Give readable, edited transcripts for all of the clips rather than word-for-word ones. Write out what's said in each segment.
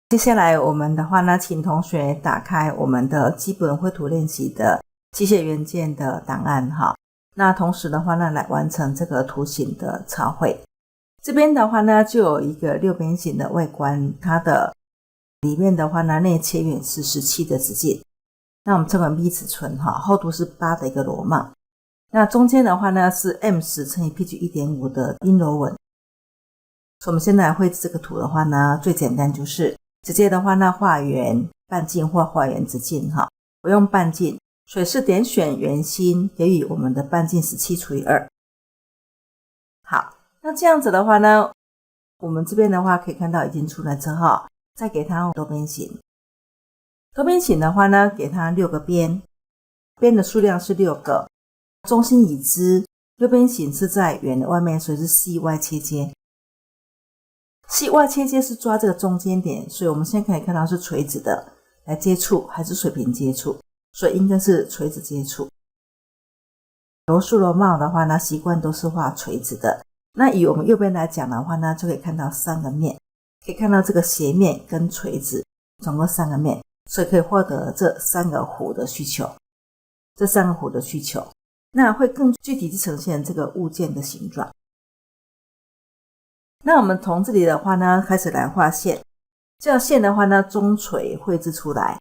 接下来我们的话呢，请同学打开我们的基本绘图练习的机械元件的档案哈。那同时的话呢，来完成这个图形的描绘。这边的话呢，就有一个六边形的外观，它的里面的话呢，内切面是17的直径，那我们称为 V 尺寸哈，厚度是8的一个螺帽。那中间的话呢是 M10 乘以 PG 1.5 的阴柔纹。所以我们现在来绘制这个图的话呢，最简单就是直接的话呢画圆半径或画圆直径哈。我用半径，所以是点选圆心，给予我们的半径17除以2。好，那这样子的话呢，我们这边的话可以看到已经出来之后，再给它多边形。多边形的话呢，给它6个边，边的数量是6个。中心已知，六边形是在圆的外面，所以是 CY 切接。CY 切接是抓这个中间点，所以我们现在可以看到是垂直的来接触，还是水平接触，所以应该是垂直接触。螺束螺帽的话呢，习惯都是画垂直的。那以我们右边来讲的话呢，就可以看到3个面，可以看到这个斜面跟垂直，总共3个面，所以可以获得这3个弧的需求。这3个弧的需求，那会更具体去呈现这个物件的形状。那我们从这里的话呢，开始来画线。这条线的话呢，中垂绘制出来。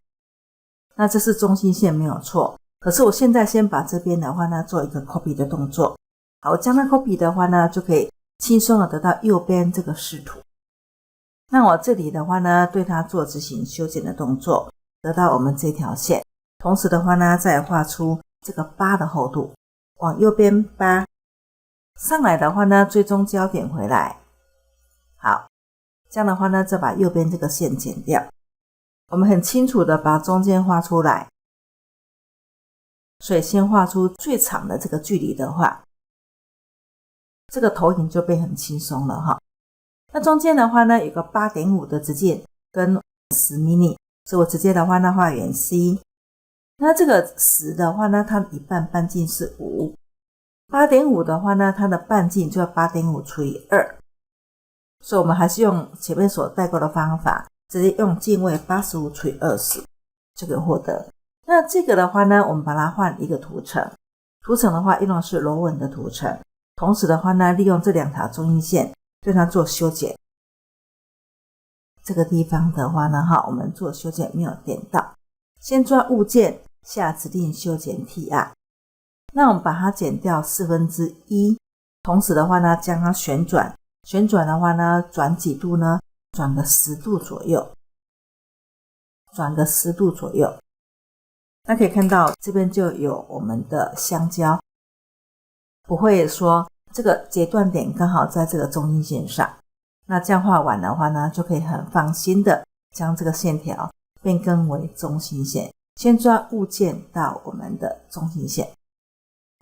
那这是中心线没有错。可是我现在先把这边的话呢，做一个 copy 的动作。好，我将它 copy 的话呢，就可以轻松的得到右边这个视图。那我这里的话呢，对它做执行修剪的动作，得到我们这条线。同时的话呢，再画出这个8的厚度，往右边8。上来的话呢，最终焦点回来。好，这样的话呢，再把右边这个线剪掉。我们很清楚的把中间画出来。所以先画出最长的这个距离的话，这个投影就变很轻松了哈。那中间的话呢，有个 8.5 的直径跟10 mm， 所以我直接的话呢画圆 C。那这个10的话呢，它的一半半径是5。8.5 的话呢，它的半径就要 8.5 除以2。所以我们还是用前面所带过的方法，直接用进位85除以20就可以获得。那这个的话呢，我们把它换一个图层。图层的话，用的是螺纹的图层。同时的话呢，利用这2条中心线对它做修剪。这个地方的话呢，我们做修剪没有点到。先抓物件，下指令修剪 TR。那我们把它剪掉1/4。同时的话呢，将它旋转。旋转的话呢，转几度呢？转个10度左右。转个10度左右。那可以看到这边就有我们的相交，不会说这个截断点刚好在这个中心线上。那这样画完的话呢，就可以很放心的将这个线条变更为中心线。先抓物件到我们的中心线。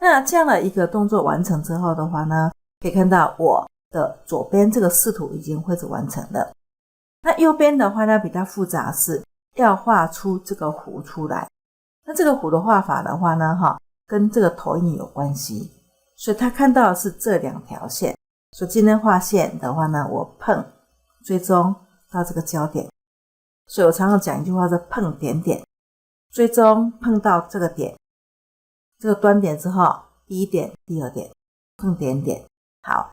那这样的一个动作完成之后的话呢，可以看到我的左边这个视图已经绘制完成了。那右边的话呢，比较复杂，是要画出这个弧出来。那这个弧的画法的话呢，跟这个投影有关系，所以他看到的是这2条线。所以今天画线的话呢，我碰追踪到这个焦点。所以我常常讲一句话是碰点点，追踪碰到这个点，这个端点之后，第一点、第二点，碰点点。好，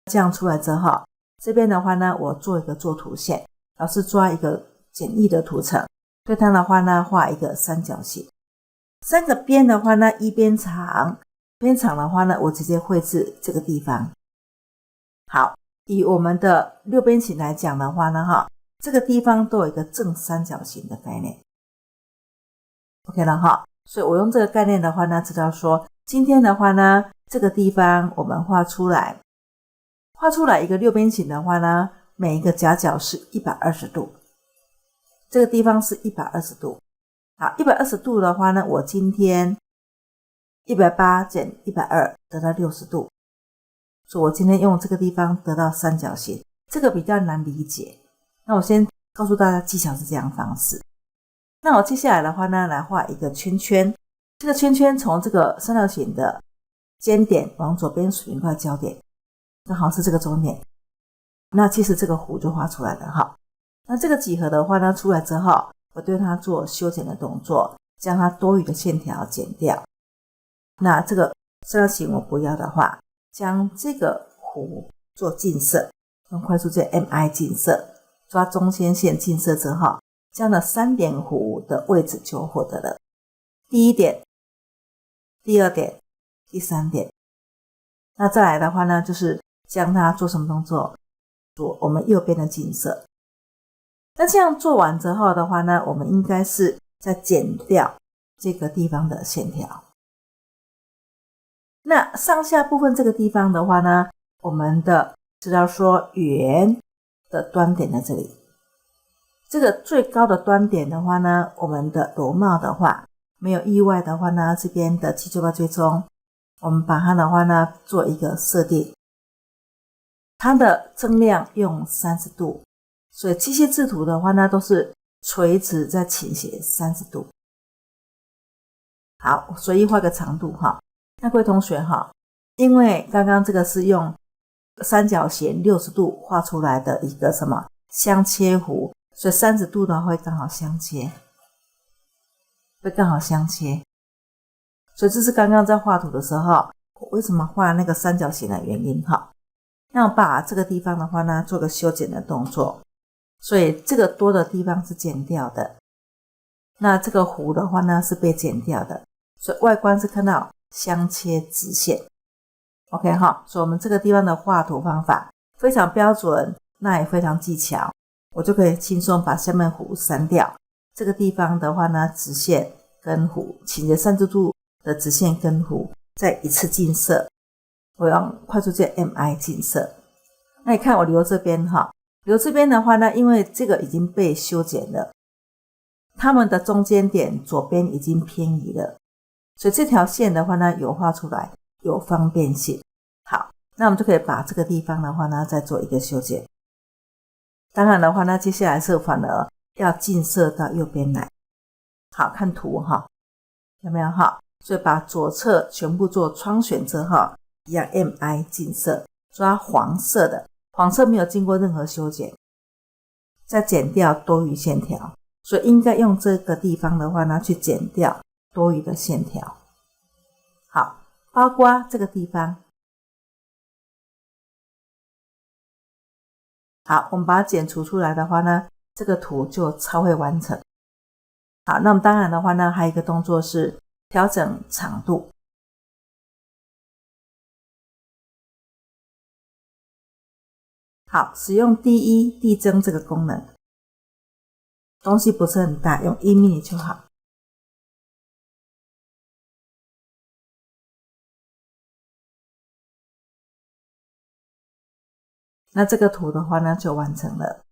这样出来之后，这边的话呢，我做一个作图线，老师抓一个简易的图层。对它的话呢，画一个三角形。3个边的话呢，一边长，边长的话呢，我直接绘制这个地方。好，以我们的六边形来讲的话呢，这个地方都有一个正三角形的概念。OK 了哈，所以我用这个概念的话呢，知道说今天的话呢，这个地方我们画出来一个六边形的话呢，每一个夹角是120度。这个地方是120度。好，120度的话呢，我今天180减120得到60度。所以我今天用这个地方得到三角形，这个比较难理解。那我先告诉大家技巧是这样的方式。那我接下来的话呢，来画一个圈圈。这个圈圈从这个三角形的尖点往左边水平块交点，刚好是这个中点。那其实这个弧就画出来了哈。那这个几何的话呢，出来之后，我对它做修剪的动作，将它多余的线条剪掉。那这个三角形我不要的话，将这个弧做近色，用快速键 MI 近色，抓中间线近色之后，这样的3点弧的位置就获得了。第一点、第二点、第3点。那再来的话呢，就是将它做什么动作？做我们右边的近色。那这样做完之后的话呢，我们应该是再剪掉这个地方的线条。那上下部分这个地方的话呢，我们的知道说圆的端点在这里。这个最高的端点的话呢，我们的螺帽的话，没有意外的话呢，这边的七九八追踪，我们把它的话呢做一个设定，它的增量用30度，所以机械制图的话呢，都是垂直在倾斜30度。好，随意画个长度哈。那各位同学哈，因为刚刚这个是用三角形60度画出来的一个什么相切弧，所以30度的话会刚好相切，所以这是刚刚在画图的时候，我为什么画那个三角形的原因哈。那我把这个地方的话呢，做个修剪的动作，所以这个多的地方是剪掉的，那这个弧的话呢是被剪掉的，所以外观是看到相切直线。OK 哈，所以我们这个地方的画图方法非常标准，那也非常技巧，我就可以轻松把下面弧删掉。这个地方的话呢，直线跟弧倾斜30度的直线跟弧再一次近色，我用快速键 MI 近色。那你看我留这边哈，留这边的话呢，因为这个已经被修剪了，它们的中间点左边已经偏移了，所以这条线的话呢，有画出来，有方便性。好，那我们就可以把这个地方的话呢，再做一个修剪。当然的话呢，接下来是反而要近色到右边来。好，看图哈，有没有哈？所以把左侧全部做窗选之后，一样 MI 近色，抓黄色的，黄色没有经过任何修剪，再剪掉多余线条，所以应该用这个地方的话呢，去剪掉多余的线条。好，包括这个地方。好，我们把它剪除出来的话呢，这个图就超会完成。好，那么当然的话呢，还有一个动作是调整长度。好，使用D1递增这个功能，东西不是很大，用1 mm 就好。那这个图的话呢，就完成了。